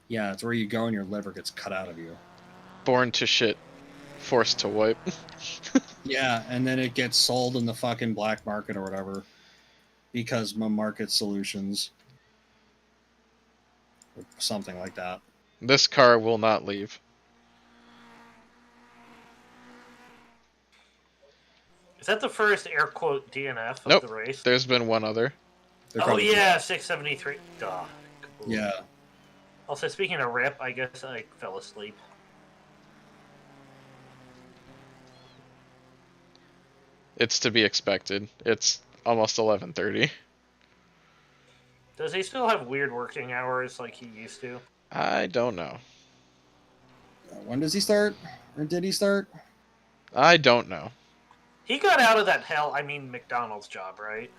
Yeah, it's where you go and your liver gets cut out of you. Born to shit. Forced to wipe. Yeah, and then it gets sold in the fucking black market or whatever. Because market solutions. Or something like that. This car will not leave. Is that the first air quote DNF of Nope. the race? There's been one other. Oh yeah, 673. Duh. Yeah. Also, speaking of rip, I guess I fell asleep. It's to be expected. It's almost 11:30. Does he still have weird working hours like he used to? I don't know. When does he start? Or did he start? I don't know. He got out of that McDonald's job, right?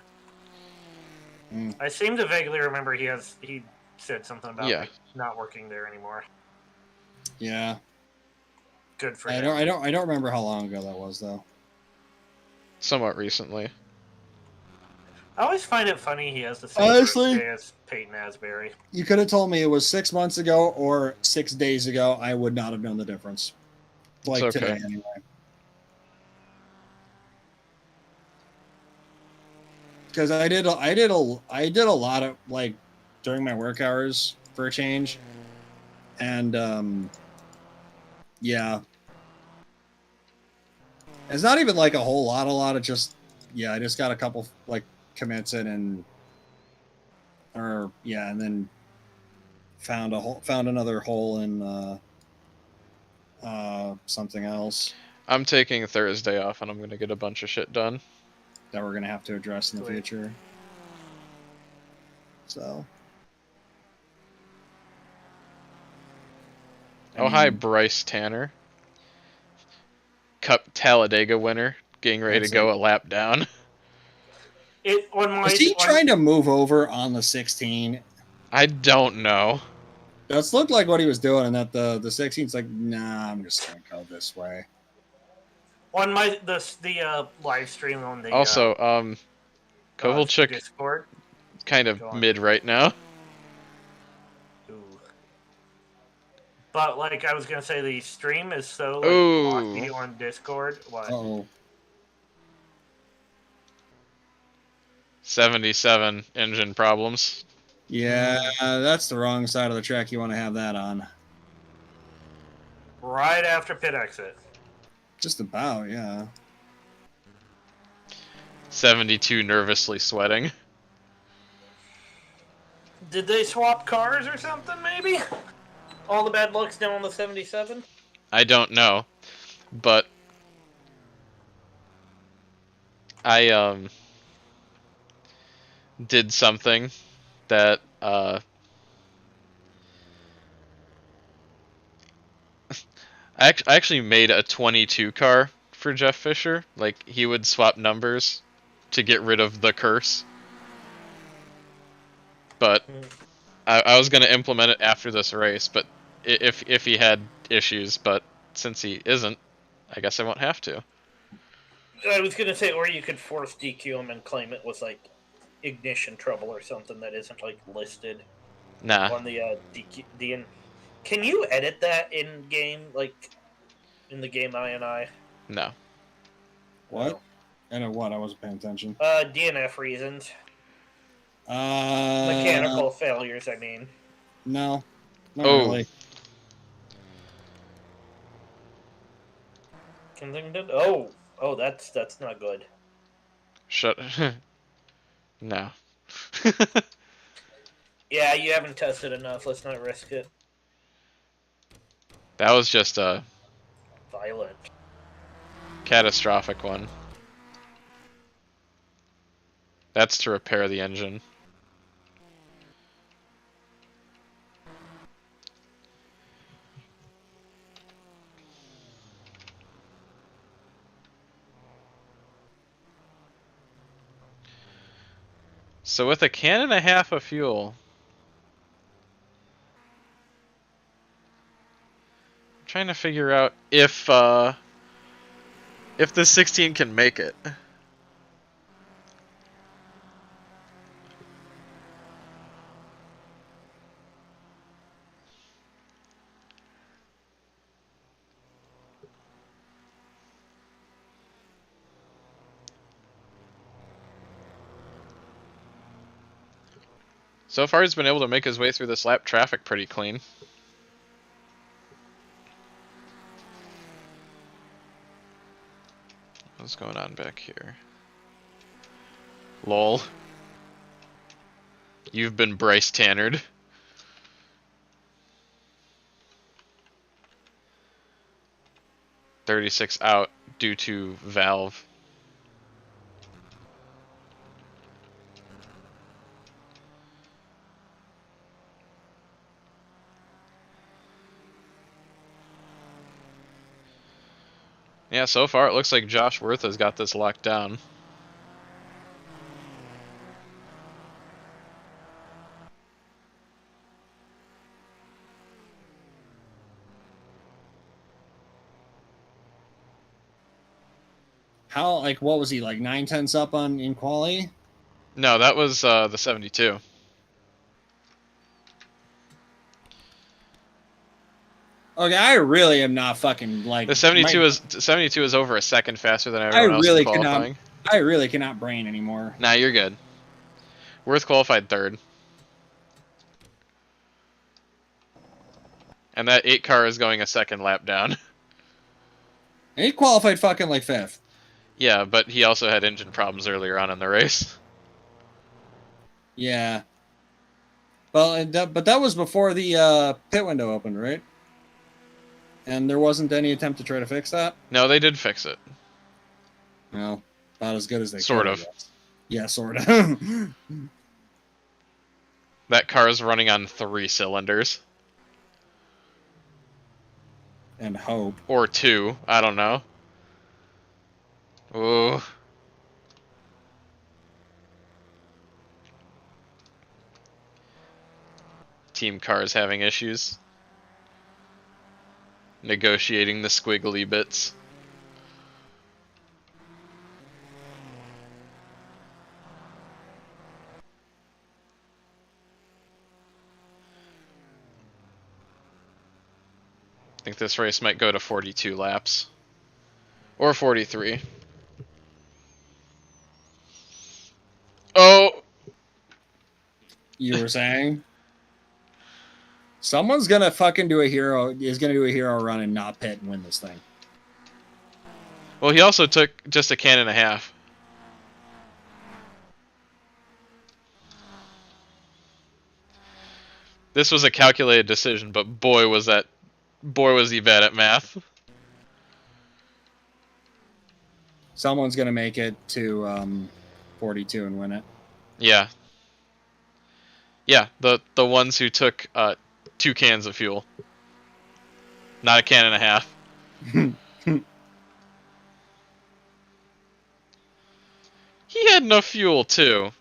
Mm. I seem to vaguely remember he said something about Yeah. not working there anymore. Yeah. Good for I him. don't remember how long ago that was though. Somewhat recently. I always find it funny he has the same Honestly, birthday as Peyton Asbury. you could have told me it was 6 months ago or 6 days ago. I would not have known the difference. Like It's okay. today, anyway. Because I did a lot of like during my work hours for a change, and yeah, it's not even like a lot of just I just got a couple like commits in and then found another hole in something else I'm taking Thursday off and I'm gonna get a bunch of shit done. that we're gonna have to address in the Sweet. future. So. Oh, hi, Bryce Tanner. Cup Talladega winner, getting ready to go a lap down. Is he trying to move over on the 16? I don't know. That's looked like what he was doing, and that the 16's like, nah, I'm just gonna go this way. On the live stream on the Also, Kovalchuk Discord, kind of mid right now. Ooh. But like I was gonna say, the stream is so blocky on Discord. What? Oh. 77 engine problems. Yeah, that's the wrong side of the track you want to have that on. Right after pit exit. Just about, yeah. 72 nervously sweating. Did they swap cars or something, maybe? All the bad luck's down on the 77? I don't know. But I did something that I actually made a 22 car for Jeff Fisher. Like, he would swap numbers to get rid of the curse. But I was going to implement it after this race, but if he had issues, but since he isn't, I guess I won't have to. I was going to say, or you could force DQ him and claim it was like ignition trouble or something that isn't like listed on the DQ. Can you edit that in game, like in the game INI? No. What? I know what? I wasn't paying attention. DNF reasons. Mechanical failures, I mean. No. Not really. Oh, that's not good. Shut. No. Yeah, you haven't tested enough. Let's not risk it. That was just a violent, catastrophic one. That's to repair the engine. So with a can and a half of fuel, I'm trying to figure out if the 16 can make it. So far, he's been able to make his way through this lap traffic pretty clean. What's going on back here? Lol. You've been Bryce Tannered. .36 out due to valve. Yeah, so far it looks like Josh Worth has got this locked down. How, like, what was he, like, 9/10 up on in quali? No, that was the 72. Okay, I really am not fucking, like... The 72 is over a second faster than I everyone else in really cannot... qualifying. I really cannot brain anymore. Nah, you're good. Worth qualified third. And that 8 car is going a second lap down. And he qualified fucking, like, 5th. Yeah, but he also had engine problems earlier on in the race. Yeah. Well, but that was before the pit window opened, right? And there wasn't any attempt to try to fix that? No, they did fix it. Well, about as good as they Sort could, I of. guess. Yeah, sort of. That car is running on 3 cylinders. And hope. Or 2, I don't know. Ooh. Team car is having issues. Negotiating the squiggly bits. I think this race might go to 42 laps. Or 43. Oh! You were saying? Someone's gonna fucking do a hero run and not pit and win this thing. Well, he also took just a can and a half. This was a calculated decision, but boy was he bad at math. Someone's gonna make it to 42 and win it. Yeah. Yeah, the ones who took 2 cans of fuel. Not a can and a half. He had enough fuel too.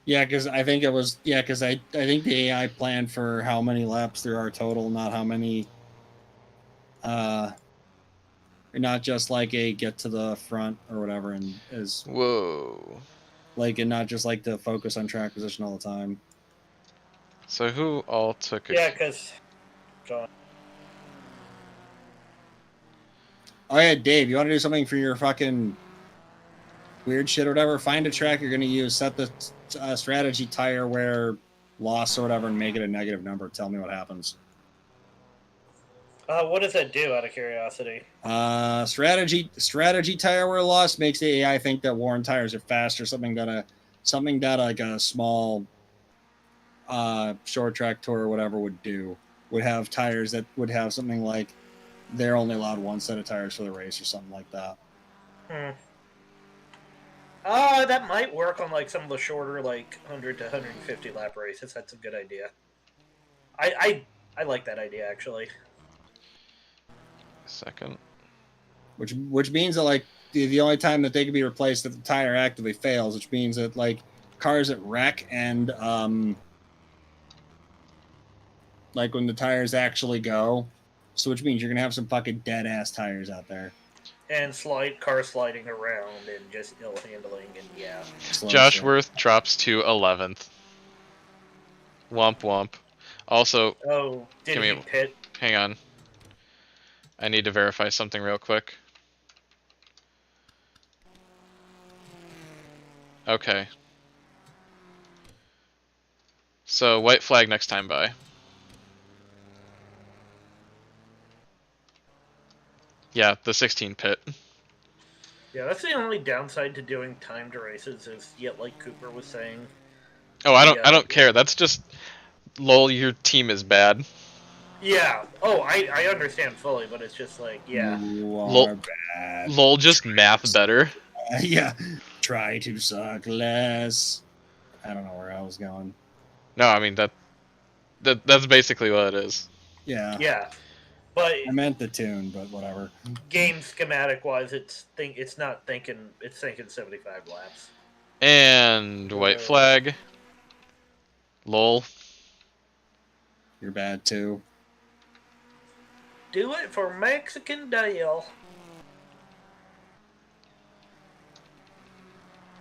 Yeah, because I think it was. Yeah, because I think the AI planned for how many laps there are total, not how many. Not just like a get to the front or whatever, and is Whoa. like, and not just like to focus on track position all the time. So who all took a... Yeah, because. Oh yeah, Dave, you want to do something for your fucking weird shit or whatever? Find a track you're going to use, set the strategy tire wear loss or whatever, and make it a negative number. Tell me what happens. What does that do, out of curiosity? Strategy tire wear loss makes the AI think that worn tires are faster. Something that like a small short track tour or whatever would do. Would have tires that would have something like they're only allowed one set of tires for the race or something like that. That might work on like some of the shorter, like 100 to 150 lap races. That's a good idea. I like that idea actually. Second. Which means that like the only time that they can be replaced if the tire actively fails, which means that like cars that wreck and like when the tires actually go, so which means you're gonna have some fucking dead ass tires out there. And car sliding around and just ill handling and yeah. Josh Worth drops to 11th. Womp womp. Also, did he pit? Hang on. I need to verify something real quick. Okay. So, white flag next time by. Yeah, the 16 pit. Yeah, that's the only downside to doing timed races is, yet like Cooper was saying. Oh, I don't care. That's just, lol, your team is bad. Yeah. Oh, I understand fully, but it's just like, yeah. Lol, just math better. Yeah. Try to suck less. I don't know where I was going. No, I mean that's basically what it is. Yeah. Yeah. But I meant the tune, but whatever. game schematic wise, it's thinking 75 laps. And white flag. Lol. You're bad too. Do it for Mexican Dale.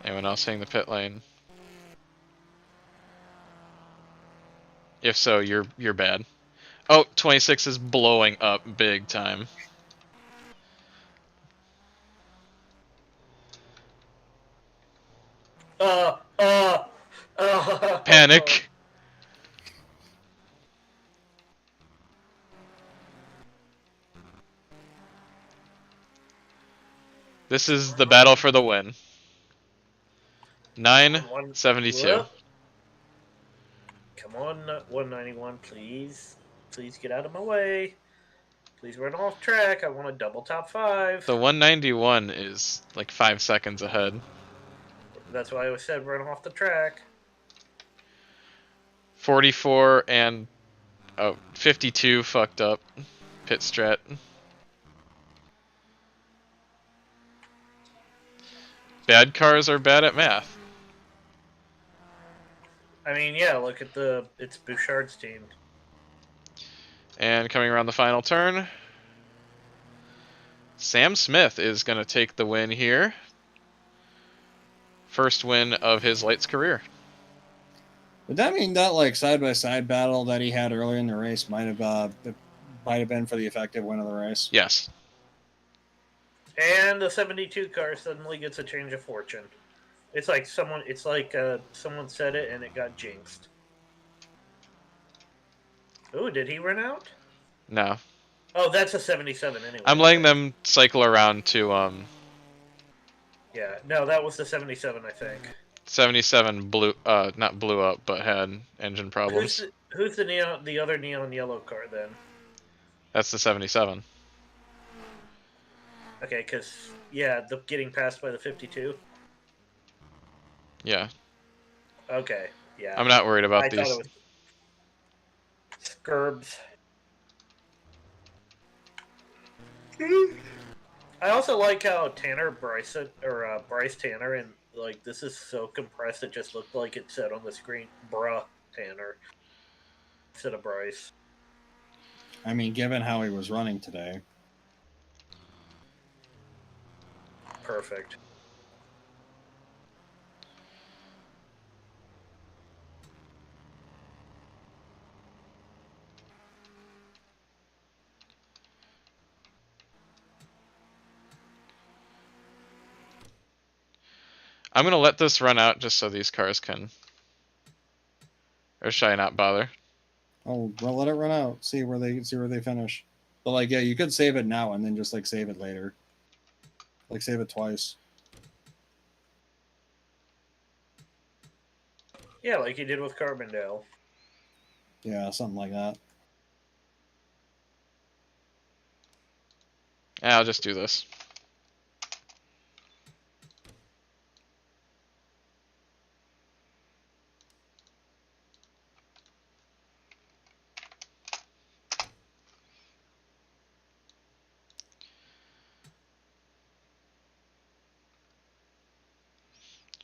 Anyone else hitting the pit lane? If so, you're bad. Oh, 26 is blowing up big time. Panic. This is the battle for the win. 972. Whoop. Come on, 191, please. Please get out of my way. Please run off track. I want a double top 5. The 191 is like 5 seconds ahead. That's why I said run off the track. 44 and 52 fucked up. Pit strat. Bad cars are bad at math. I mean, yeah, look at it's Bouchard's team. And coming around the final turn, Sam Smith is going to take the win here. First win of his Lights career. Would that mean that like side-by-side battle that he had earlier in the race might have been for the effective win of the race? Yes. And the 72 car suddenly gets a change of fortune. It's like someone said it and it got jinxed. Ooh, did he run out? No. Oh, that's a 77 anyway. I'm letting them cycle around to Yeah, no, that was the 77, I think. 77 not blew up, but had engine problems. Who's the other neon yellow car then? That's the 77. Okay, because, yeah, the getting passed by the 52. Yeah. Okay, yeah. I'm not worried about I these. thought it was Scurbs. I also like how Bryce Tanner, and like this is so compressed it just looked like it said on the screen, bruh, Tanner, instead of Bryce. I mean, given how he was running today. Perfect. I'm going to let this run out just so these cars can... Or should I not bother? Oh, well, let it run out. See where they finish. But like, yeah, you could save it now and then just like save it later. Like save it twice. Yeah, like you did with Carbondale. Yeah, something like that. Yeah, I'll just do this.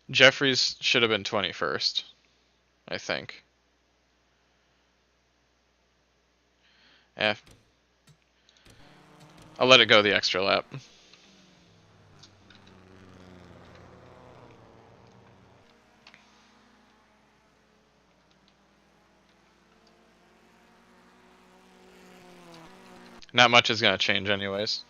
Jeffries should have been 21st, I think. Eh. I'll let it go the extra lap. Not much is going to change anyways.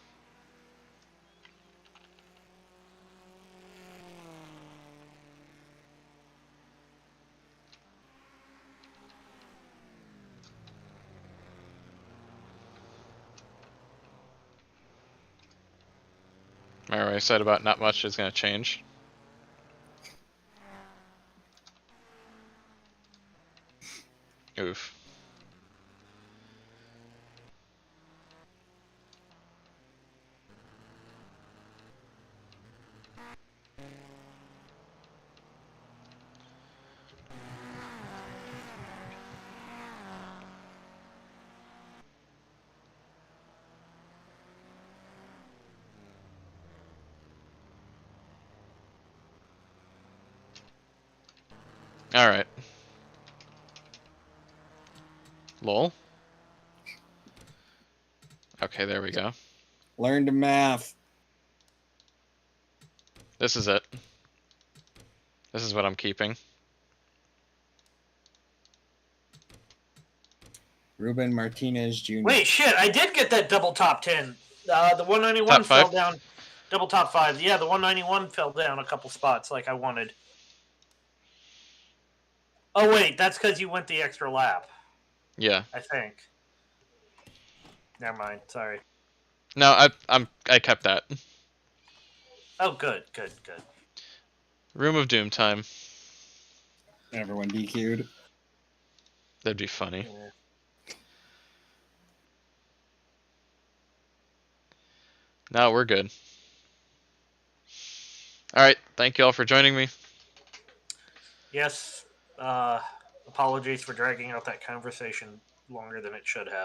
Remember what I said about not much is going to change? Oof. All right. Lol. Okay, there we go. Learn to math. This is it. This is what I'm keeping. Ruben Martinez Jr. Wait, shit! I did get that double top 10. The 191 Top fell five? down. Double top 5. Yeah, the 191 fell down a couple spots like I wanted. Oh wait, that's because you went the extra lap. Yeah. I think. Never mind. Sorry. No, I kept that. Oh, good, good, good. Room of Doom time. Everyone DQ'd. That'd be funny. Yeah. No, we're good. All right. Thank you all for joining me. Yes. Apologies for dragging out that conversation longer than it should have.